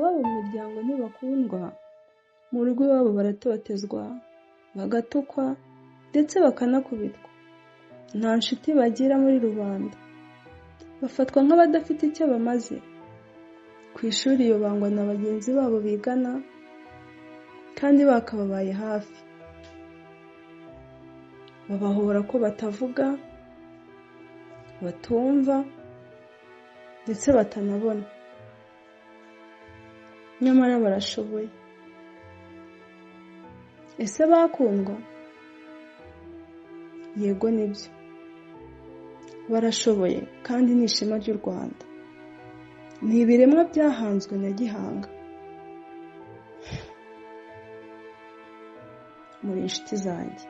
iwabo mu miryango ntibakundwa, mu rugo iwabo baratotezwa, bagatukwa ndetse bakanakubitwa. Nta nshuti bagira muri rubanda, bafatwa nk'abadafite icyo bamaze. Ku ishuri iyo bangwa na bagenzi babo bigana kandi bakababaye hafi. Babahora ko batavuga, batumva ndetse batanabona. Nyamara barashoboye. Ese bakundwa? Yego nibyo. Barashoboye kandi ni ishema ry'u Rwanda. Ni ibiremwa byahanzwe na Gihanga. Muri inshuti zanjye.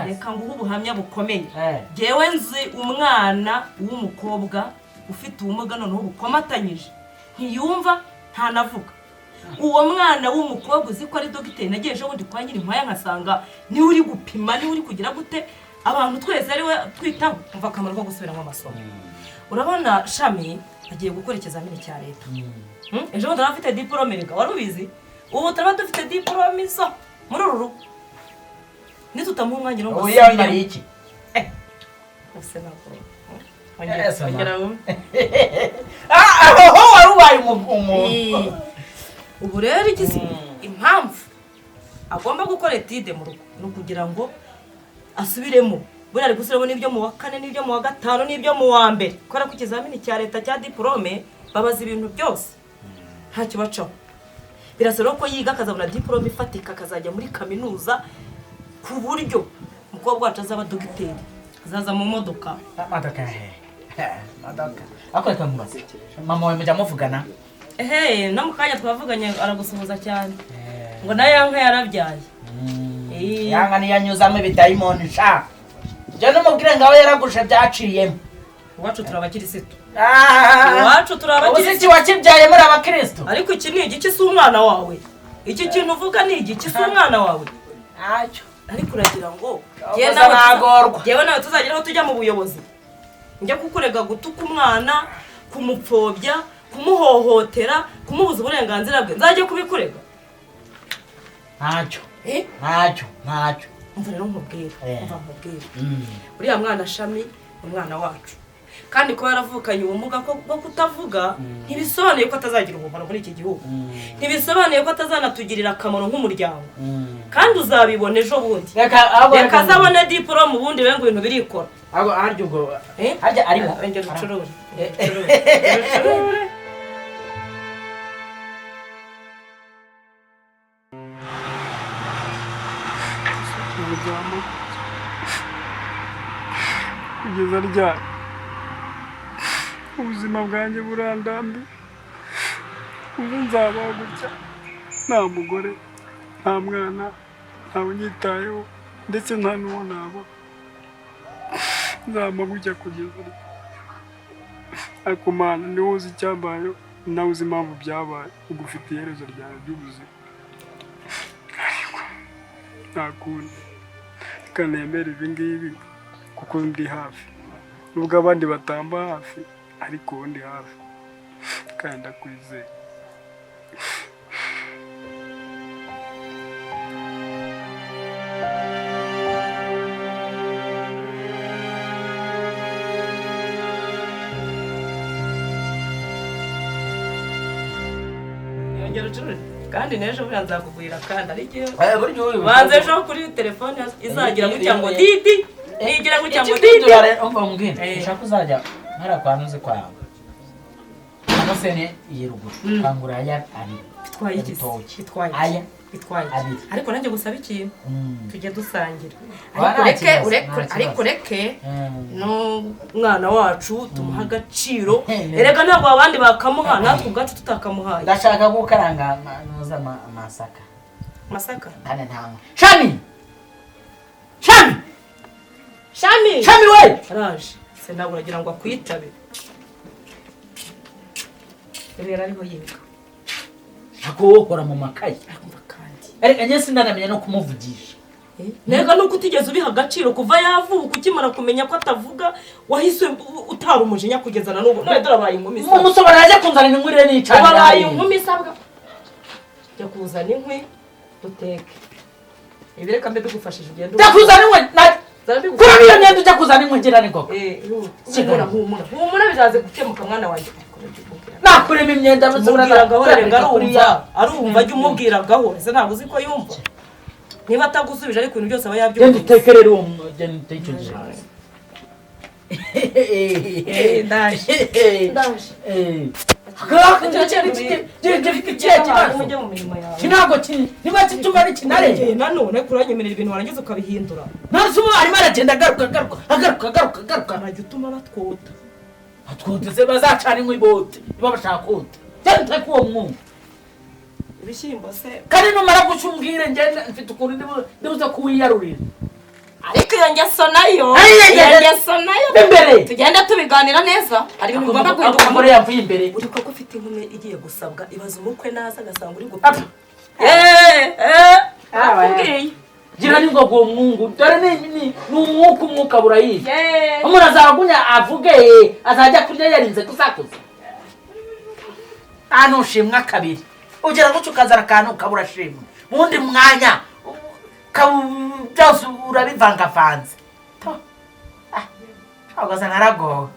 Reka nguhe ubuhamya bukomeye. Jewe nzi umwana w'umukobwa ufite ubumuga noneho bukomatanyije, ntiyumva ntanavuga. Uwo mwana w'umukobwa uzi ko ari dogiteri, nagiye ejo bundi kwa Nyirinkwaya nkasanga niwe uri gupima, niwe uri kugira gute abantu twese ari we twitaho. Umva akamaro ko gusubiramo amasomo. Urabona Shami agiye gukora ikizamini cya leta. Ejo bundi afite diplome, rega wari ubizi? Ubu turaba dufite diplome iso muri uru rugo. Nitutamuha umwanya ngo oya mari iki ese nako aho warubaye umuntu. Ubu rero igize impamvu agomba gukora etide mu rugo no kugira ngo asubiremo. Buri ari gusubiramo n'ibyo mu wa 4 n'ibyo mu wa 5 n'ibyo mu wa mbere. Kora ku kizamini cya leta cya diplome babaza ibintu byose nta kibacaho. Birasaba ko yiga akazabona diplome ifatika akazajya muri kaminuza, ku buryo umukobwa wacu azaba dogiteri, azaza mu modoka. Modoka akoreka mumaze mama we mujya muvugana? No mukanya twavuganye aragusuhuza cyane ngo nayo yanka yarabyaye. Yanga ni yanyuzamo ibidayimoni sha. Je numubwire ngaho yaragusha byaciyemo. Iwacu turabakirisitu. Iwacu turabakirisitu. Uzi wakibyaye muri abakristo? Ariko iki ni igiki si umwana wawe? Iki kintu uvuga ni igiki si umwana wawe? Acho. Ariko uragira ngo yewe nawe tuzageraho tujya mu buyobozi njya kukurega gutuka umwana, kumupfobya, kumuhohotera, kumubuza uburenganzira bwe, nzajye kubikurega? Ntacyo. Umva rero nkubwira. Uriya mwana Shami umwana wacu, kandi ko yaravukanye ubumuga bwo kutavuga ntibisobanuye ko atazagira ubumara muri iki gihugu. Ntibisobanuye ko atazanatugirira akamaro nk'umuryango. Kandi uzabibona ejo bundi. Reka azabone diplome ubundi we ngo ibintu birikora. Aryo ubwo harya arimo ngero ucurure. Kugeza ryari ubuzima bwanjye burandambi. Ubu nzabaho gutya, nta mugore, nta mwana, nta unyitayeho ndetse nta n'uwo naba. Nzaba gutya kugeza ryari? Ariko Mana niwe uzi icyambayeho, nawe uzi impamvu byabaye, ugufite iherezo ryawe ry'ubuzima. Ariko nta kundi kanemera ibi ngibi kuko ndi hafi. Nubwo abandi batamba hafi ariko ndi hafi kandi ndakwizeye. Kandi nejo buri nzakugurira kandi ari gihe banze ejo kuri telefone izagira gutya ngo didi nigira gutya ngo didi. Umva mbwira ushaka uzajya ntara kwanuze kwawe amasene yiruguru kangura aya ari bitwaye igitoki aya bitwaye ariko nanjye gusaba ikintu tujye dusangira. Ariko reke no mwana wacu tumuha agaciro. Erega ntabwo abandi bakamuha natwe ubwacu tutakamuhaye. Ndashaka gukaranga nuza masaka kandi ntamwe. Shami we araje se ntabwo uragira ngo akwitabe. Rero ariho yiga akokora mu makayi. Ariko nyese ndanamenye no kumuvugisha. Nega nuko utigeze ubiha agaciro kuva yavuka ukimara kumenya ko atavuga wahise utara umujinya kugeza na n'ubu none dore abaye inkumi mu musobora yaje kunzana inkwi n'icana abaye inkumi sabwa jya kuzana inkwi duteke ibi reka mbe bigufashije ugende jya kuzana inkwi kuri iyo myenda ujya kuzana inkwi ngira ni koko humura bizaze gukemuka mwana wanjye nakurema imyenda mubwiragaho arumva ajya umubwiragaho ese ntabwo uzi ko yumva niba atagusubije ariko ibintu byose aba yabyumva genda utekerere uwo genda utekereze niba kituma ari kinare nanone kuranyemerera ibintu warangiza ukabihindura nasi ubu arimo aragenda agaruka ntajya utuma batwota batwoteze bazacana inkwi bote niba bashaka kote genda uteke uwo mwumva ibishyimbo se kandi numara guca umbwire ngende mfite ukuntu ndibuze kuwiyarurira ariko iyo ngeso nayo imbere tugenda tubiganira neza hari ibintu ugomba guhinduka muri yavuye imbere uri koko ufite inkumi igiye gusabwa ibaza umukwe naza agasanga uri gupfa akubwiye gira ni ngo uwo mwungu dore ni umwuka burayizi umuntu azagunya avuge azajya kurya yarinze kusakuza ntushimwa kabiri ugera gutyo ukazana akantu ukabura shimwe mu wundi mwanya byose urabivangavanze ugasanga aragowe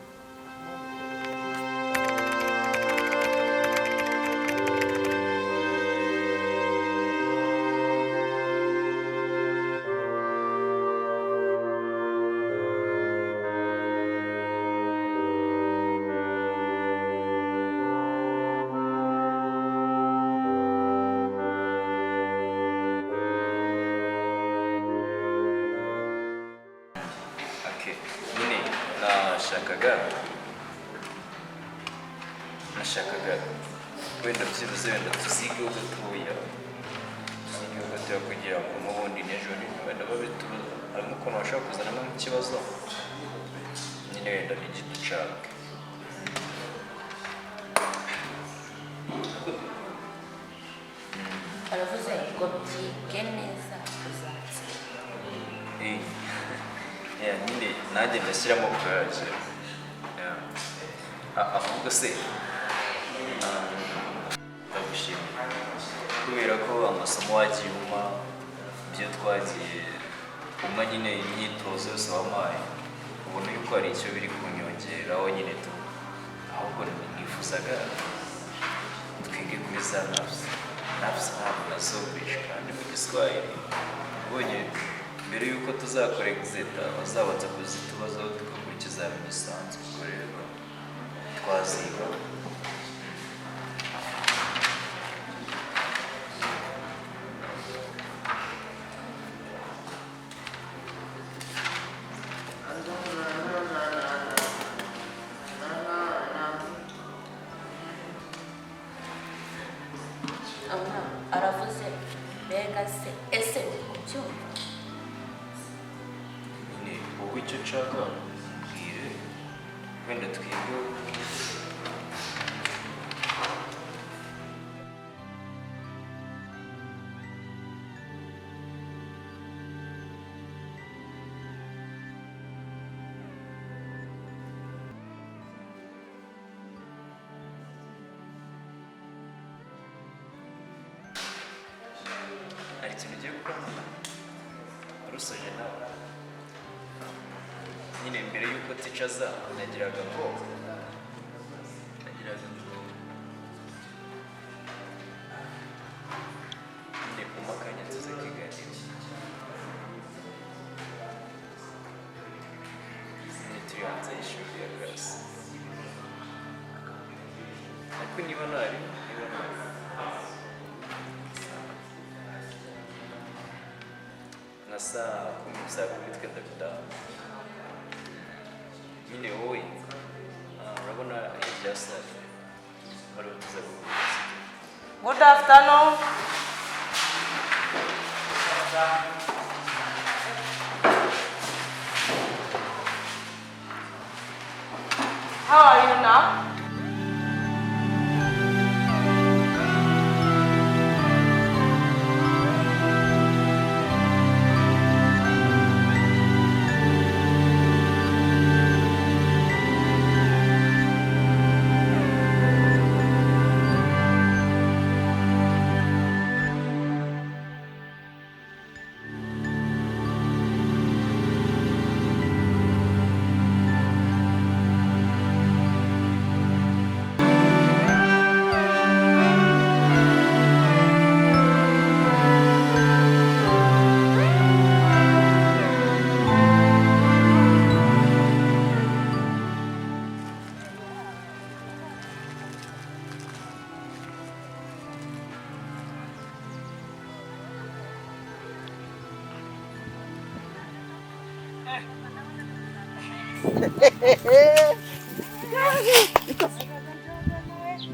nashakaga wenda byibuze wenda tuzigeho gatoya kugira ngo n'ubundi n'ejo wenda babitubaza harimo ukuntu bashobora kuzanamo nk'ikibazo nyine wenda n'igiducake baravuze ngo byige neza uzatsinda nyine nanjye ndashyiramo kuraje ahubwo se ndagushimira kubera ko amasomo wagiye umpa ibyo twagiye umpa nyine imyitozo yose wampaye ubona yuko hari icyo biri kunyongeraho nyine tu ahubwo nifuzaga twige kuri za navuze ntabwo nazobeje kandi mu giswahili ubonye mbere yuko tuzakora egizita bazabanza kuzitubazaho tugakora ikizamini gisanzwe ubwo rero twaziga aravuze mbega se ese ubyumva nyine wowe icyo nshaka mbwire wenda twige hari ikintu ugiye gukora urusoje nawe nyine mbere y'uko tica aza nagiraga ngo nyine kumpa akanya tuze kwiganira nyine turi hanze y'ishuri ya garasi ariko niba ntari nka saa kumi twenda gutaha nyine wowe urabona hirya saa bariho tuza guhura good afternoon how are you now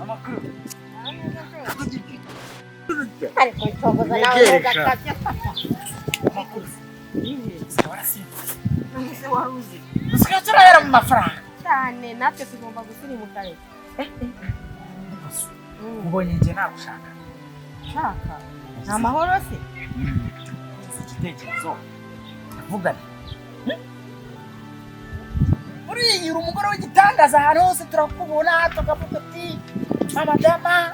Amakuru. ariko itogoza nawe ugakabya ese wari uzi Dusigaye turahera mu mafaranga. cyane natwe tugomba gusirimuka rero Ubonye njye nagushaka. shaka ni amahoro se Igitekerezo. Vugana. Uri umugore w'igitangaza ahantu hose turakubona tukavuga ati amadama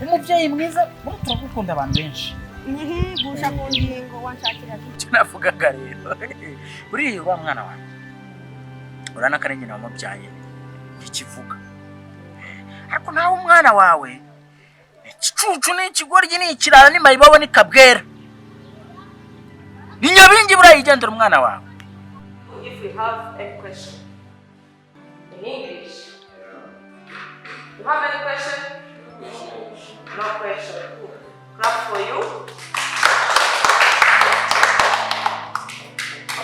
umubyeyi mwiza muri turakukunda abantu benshi. gusha ku ngingo wanshakira Icyo navugaga rero uriya wa mwana wawe urana ko ari nyina wamubyaye ikivuga ariko nawe umwana wawe igicucu n'ikigoryi n'ikirara n'imayibobo n'ikabwera ni nyabingi burayigendera umwana wawe. If we have a question in English, you have any question? No question. Clap for you.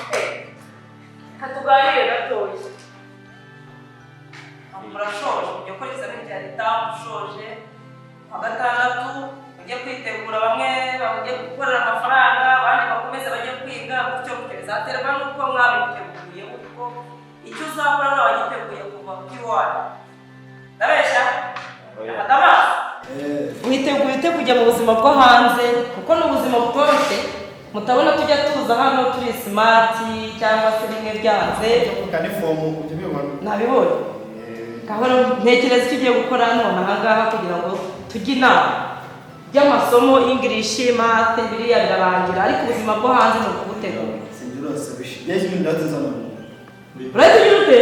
Okay. Katuganire gatoya. Murashoje mujya gukora ikizamini cya leta mushoje wa gatandatu mujye kwitegura bamwe bajye gukorera amafaranga abandi bakomeze bajye kwiga gutyo bizaterwa n'uko mwabiteguye kuko icyo uzakora nawe wagiteguye kuva ku iwawe ndabeshya adama witeguye ute kujya mu buzima bwo hanze kuko ni ubuzima butoroshye mutabona tujya tuza hano turi simati cyangwa se rimwe byanze nabibonye gahora ntekereza icyo ugiye gukora none ahangaha kugira ngo tujye inama by'amasomo English math biriya birarangira ariko ubuzima bwo hanze ni ukubutegura uretse ujye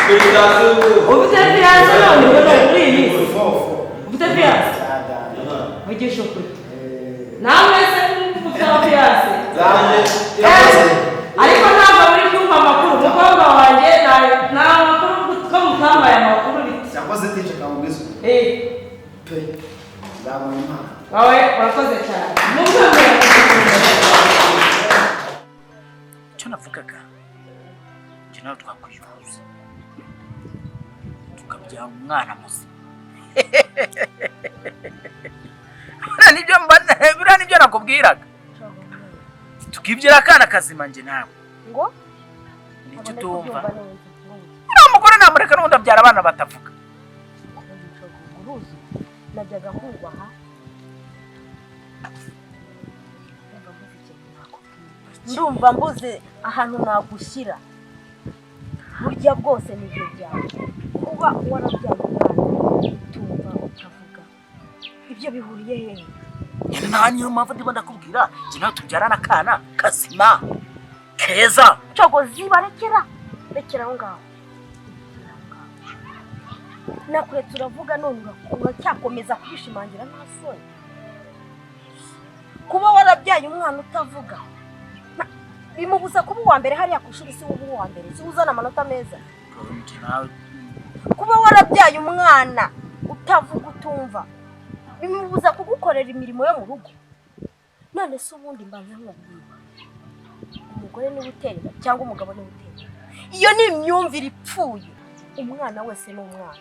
ufite fiyanse none ubona muri iyi minsi ufite fiyanse wigisha ukuri namwe se ufite fiyanse ariko ntabwo muri kumva amakuru umukobwa wanjye nta makuru ko mutambaye amakuru cyangwa se tice kamubwiza pe ndabona impano wawe urakoze cyane icyo navugaga njye nawe twakwifuza tukabyara umwana muzima biriya nibyo nakubwiraga tukibyara akana kazima njye nawe ngo nicyo utumva uriya mugore namureka n'ubundi abyara abana batavuga najyaga kubaha ndumva mbuze ahantu nagushyira burya bwose nibyo byawe kuba warabyaye umwana utumva utavuga ibyo bihuriye hehe nta niyo mpamvu ndimo ndakubwira njye nawe tubyarana akana kazima keza cogozi rekera aho ngaho nakure turavuga none uracyakomeza kubishimangira nta soni kuba warabyaye umwana utavuga bimubuza kuba uwa mbere hariya ku ishuri si wowe uwa mbere si uzana amanota meza kuba warabyaye umwana utavuga utumva bimubuza kugukorera imirimo yo mu rugo none se ubundi mbanza nkubwira umugore niwe utera cyangwa umugabo niwe utera iyo ni imyumvire ipfuye umwana wese ni umwana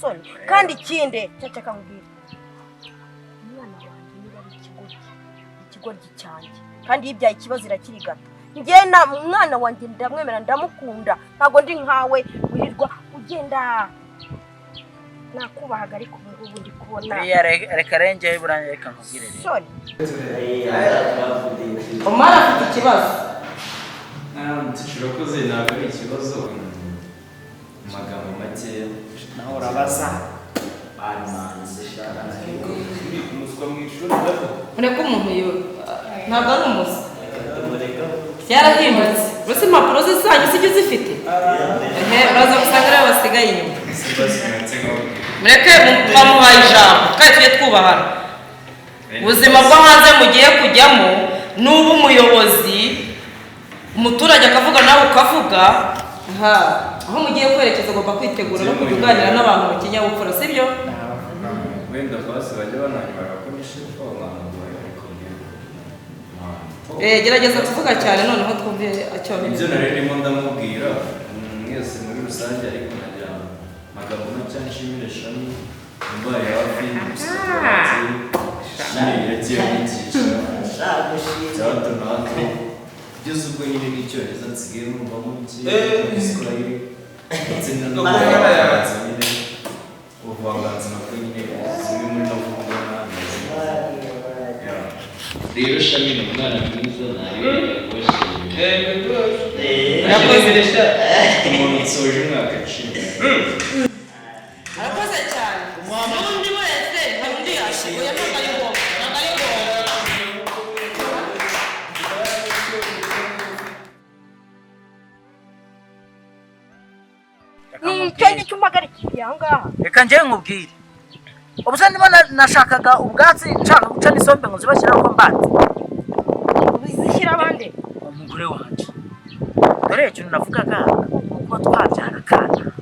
soni kandi ikindi cyacaka nkubwira umwana wanjye niba ari ikigoryi cyanjye kandi yibyaye ikibazo irakirigata njye na umwana wanjye ndamwemera ndamukunda ntabwo ndi nkawe wirirwa ugenda nakubahaga ariko ubu ngubu ndi kubona reka rengeye buranye reka nkubwire rero soni umara afite ikibazo urakoze ntabwo ari ikibazo mu magambo makeya naho urabaza umuswa mu ishuri gato ureka umuntu ntabwo ari umusa byarahindutse uretse impapuro z'isange sijya uzifite uraza gusanga aribo basigaye inyuma mureke twamuhaye ijambo twari tujye twubahana ubuzima bwo hanze mugiye kujyamo n'uba umuyobozi umuturage akavuga nawe ukavuga aho mugiye kwerekeza ugomba kwitegura no kujya uganira n'abantu mu kinyabupfura sibyo wenda basi bajya bananyura ko nishe ko abantu ariko gerageza kuvuga cyane noneho twumve icyo ibyo nari ndimo ndamubwira mwese muri rusange ariko nagira amagambo make nshimire Shami imbaye hafi y'umusifuzi nyine yagiye yigisha bya hato na hato kugeza ubwo nyine n'icyongereza nsigaye numvamo igiswahili ndetse n'ubuvanganzo nyine ubuvanganzo nabwo nyine zimwe muri navuga rero Shami ni umwana mwiza umuntu usoje umwaka acibwa arakoze cyane n'undi wese hari undi yashoboye ntabwo ari ngombwa ni icyo cy'umpagarikiye aha ngaha. Reka njyewe nkubwire ubusa ndimo nashakaga ubwatsi nshaka guca n'isombe ngo zibashyiraho ko mbanza Uzishyira abandi? umugore wanjye dore ikintu navugaga kuba twabyara akana.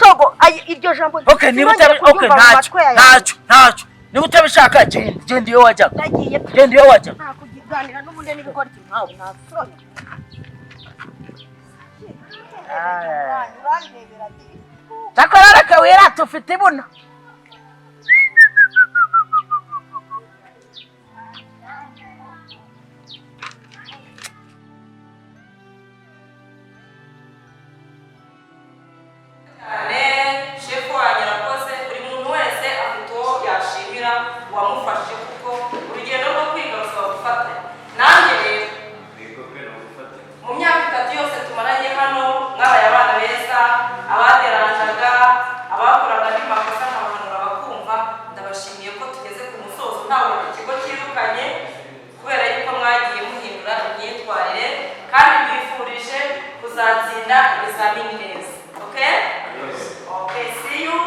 Togo iryo jambo Okay, niba niba utabishaka genda iyo wajyaga. Genda iyo wajyaga. Nta kuganira n'ubundi n'ibigori nkawe ntasoni. Takora reka wera tufite ibuna. shefu wanjye arakoze buri muntu wese afite uwo yashimira wamufashe kuko urugendo rwo kwiga rusaba gufatanya nanjye rero mu myaka 3 yose tumaranye hano mwabaye abana beza abaderanjaga abakoraga n'amakosa nkabahanura bakumva ndabashimiye ko tugeze ku musozo ntawe ikigo cyirukanye kubera yuko mwagiye muhindura imyitwarire kandi mwifurije kuzatsinda ibizamini neza. Okay? Okay, see you.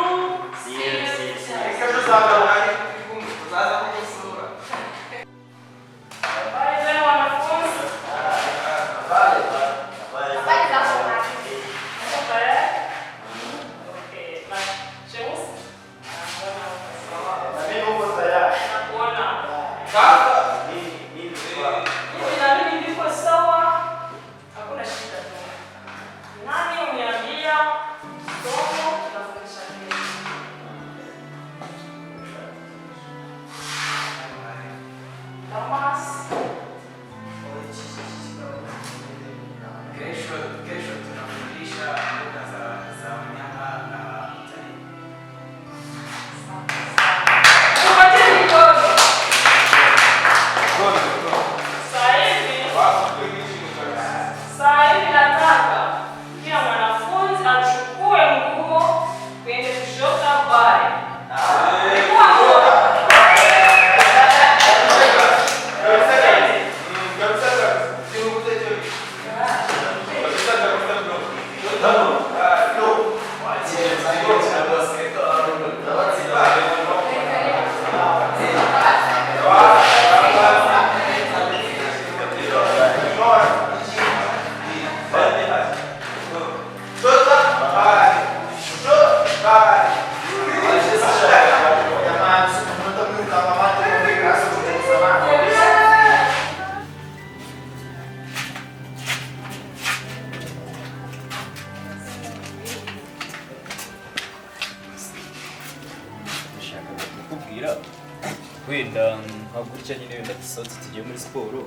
wenda nka gutya nyine wenda dusohotse tugiye muri siporo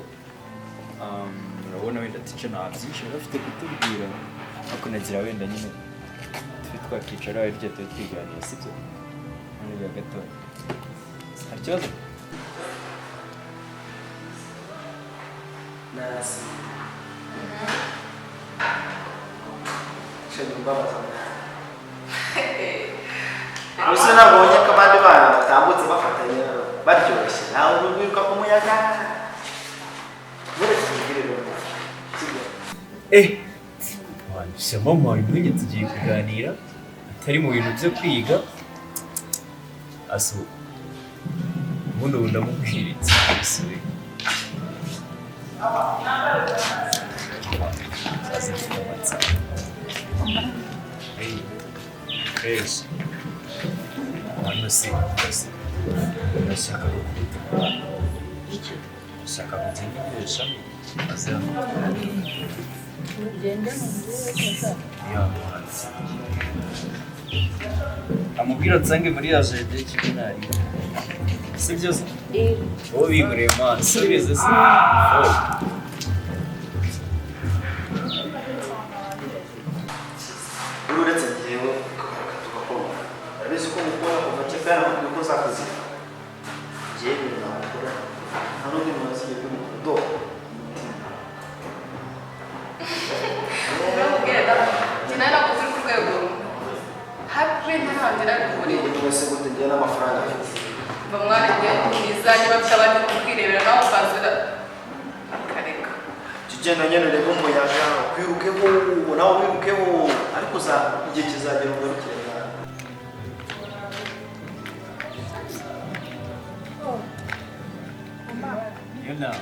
urabona wenda tice nta byinshi bafite kutubwira ariko nagira wenda nyine turi twakicara hirya turi twiganira sibyo muri ya gatoya hari ikibazo nasi shema mbabaza gusa nabonye ko abandi bana batambutse bafatanya baryoshye nawe urwiruka ku muyaga shema mpamvu mwenge tugiye kuganira atari mu bintu byo kwiga aso ubundi ubu ndamubwiritse asuye Yes. Hano si ndashaka kukuta Shaka kuzingirisha maze amubwira nsange muri ya jede cy'ibinari si byo se wowe bigureye mwana subize se uretse ngewe tugakoma urabizi ko mukora kuva kera ntabwo uko zakoze ngewe nakora nta n'undi muntu asigaye kuri do wese gute ngewe n'amafaranga afite bamwana ngiye kumizanye bafite abandi kukwirebera nawe ukazira akareka tugenda nyine urebe umuyaga kwirukeho nawe wirukeho ariko igihe kizagera ugarukire nawe you know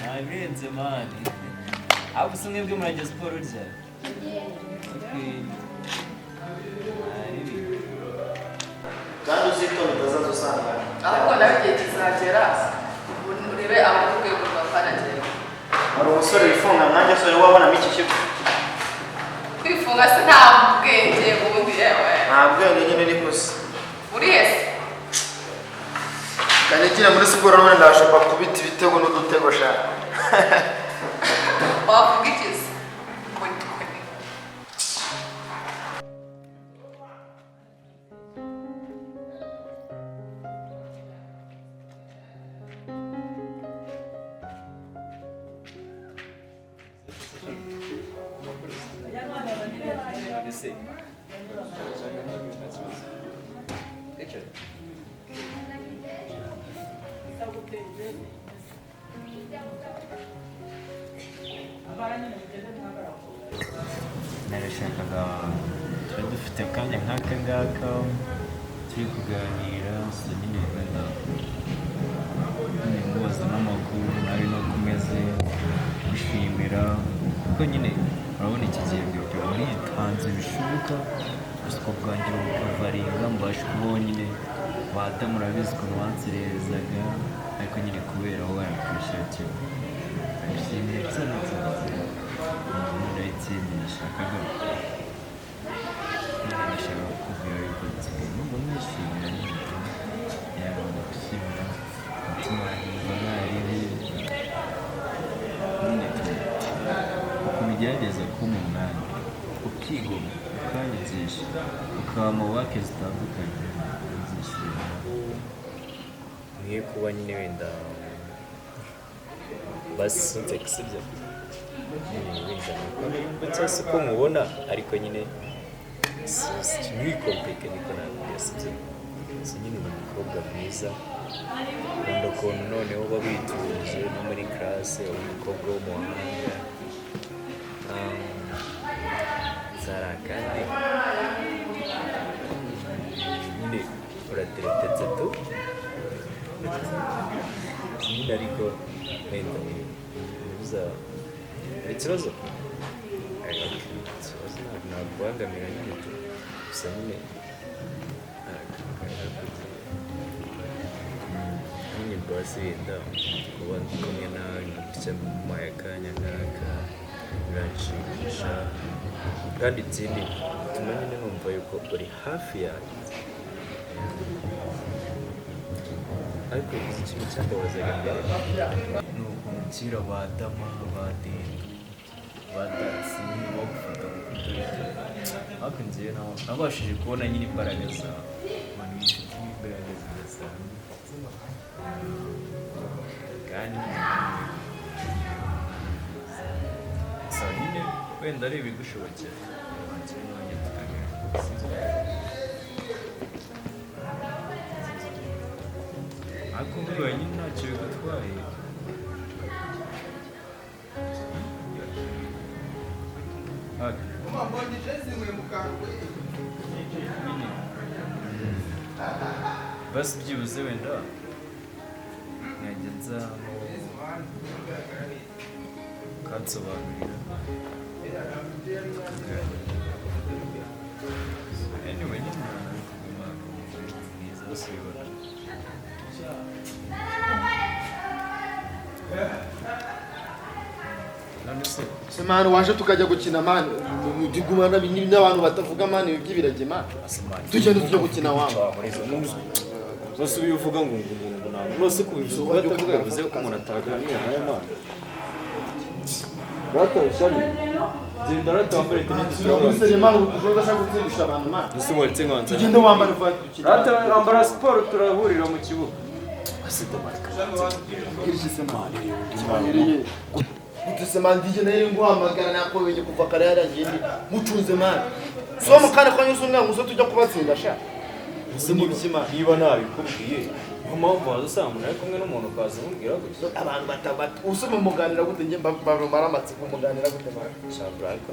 Nabirenze mani abo se mwebwe murajya siporo rya kandi uzitonde utazaza usanga ahubwo nawe igihe kizagera urebe abo ku rwego rwa panagera hari umusore wifunga nkanjye asore wabonamo iki kigo kwifunga se nta bwenge bundi yewe nta bwenge nyine ni gusa uri hese kanigire muri siporo none ndashobora kubita ibitego n'udutego shaka wavuga ikizi narashakaga tuba dufite akanya nk'aka ngaka turi kuganira gusa nyine wenda mubaza n'amakuru nawe no kumeze gushimira kuko nyine urabona iki gihe byo muritanze bishoboka ubuswa bwanjye bukavaringa mbasha kubaho nyine bata murabizi ukuntu wansererezaga ariko nyine kubera wowe warakwishakira ndashimira cyane ikindi nashakaga ndashaka kukubwira yuko nsigaye numva nishimira nyine yabona gushimira umutima wanjye mba naribi nyine ukubigerageza kumpa umwanya ukigoma ukanyigisha ukaba mu wake zitandukanye uzishima nkwiye kuba nyine wenda basi sinzeke sibyo wenda si ko mubona ariko nyine ntiwikomplike niko nabwira sibyo si nyine ni umukobwa mwiza nkunda ukuntu noneho uba wituje no muri classe uri umukobwa w'umuhanga zara kandi nyine urateretetse tu nyine ariko wenda uza ikibazo ntabwo kubangamira nyine gusa nyine nyine basi wenda kuba ndi kumwe nawe gutya mumaye akanya ngaka biranshimisha kandi ikindi bituma nyine numva yuko uri hafi yanjye ariko iki kintu cyambabazaga mbere ni ukumukira badama badenda badatsi bo gufata ariko njyewe nabashije kubona nyine imbaraga zawe abantu bifitemo imbaraga zidasanzwe kandi gusa nyine wenda ari ibigushobokera wakira umwanya tukaganira ariko mbibaye nyine ntacyo bigutwaye basi byibuze wenda nkajya nza ukansobanurira. Anyway, nyine kuguma mwiza usubibona. None se mani waje tukajya gukina mani digumana n'abantu batavuga mani by'ibirage mani tugenda tujya gukina wangu bose ubivuga ngo ntabwo nose kubivuga batavuga bivuze ko umuntu ataganira nayo mani batashani genda ratambare tunamusere mani ushobora gushaka gutsindisha abantu mani ese waretse nkanza tugende wambara ivati dukina ratambara siporo turahurira mu kibuga asita marika kirishise mani Gutesema ndije nayo nguhamagara nako wenye kuva kare yarangiye ndi mucunze mani so mukana kwa nyuzo umwe muzo tujya kubatsinda sha niba nabikubwiye mpamvu wazasamuna ariko kumwe n'umuntu kaza mubwira gutyo abantu batabata usome muganira gute nge bamara amatsiko muganira gute mani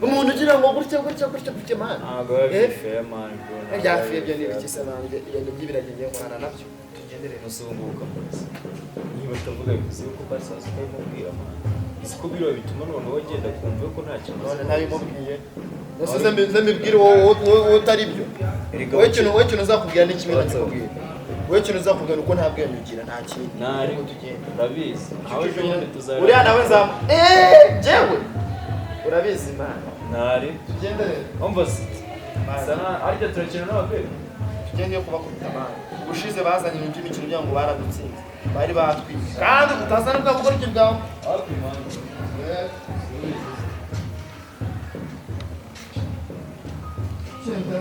umuntu ugira ngo gutya mani ntabwo yabife mani bro byafiye byo ni biki se nange ibintu by'ibirage ngiye mwana nabyo tugendere musumbuka polisi niba utavuga bivuze ko basaza kumubwira mani isiko biro bituma noneho agenda kumva ko nta kintu none ntabimubwiye nasize mbibwire wowe utari byo wowe kintu uzakubwira ni kimwe nakubwira wowe kintu uzakubwira uko nta bwenge ugira nta kintu nari urabizi aho ejo tuzara uriya nawe nzamu jewe urabizi mana nari tugendere umva sana ariko turakina n'ababebe tugende yo kubakubita mana ubushize bazanye indi mikino kugira ngo baradutsinze bari batwise kandi utazana bwa gukora iki bwawe happy man Chega,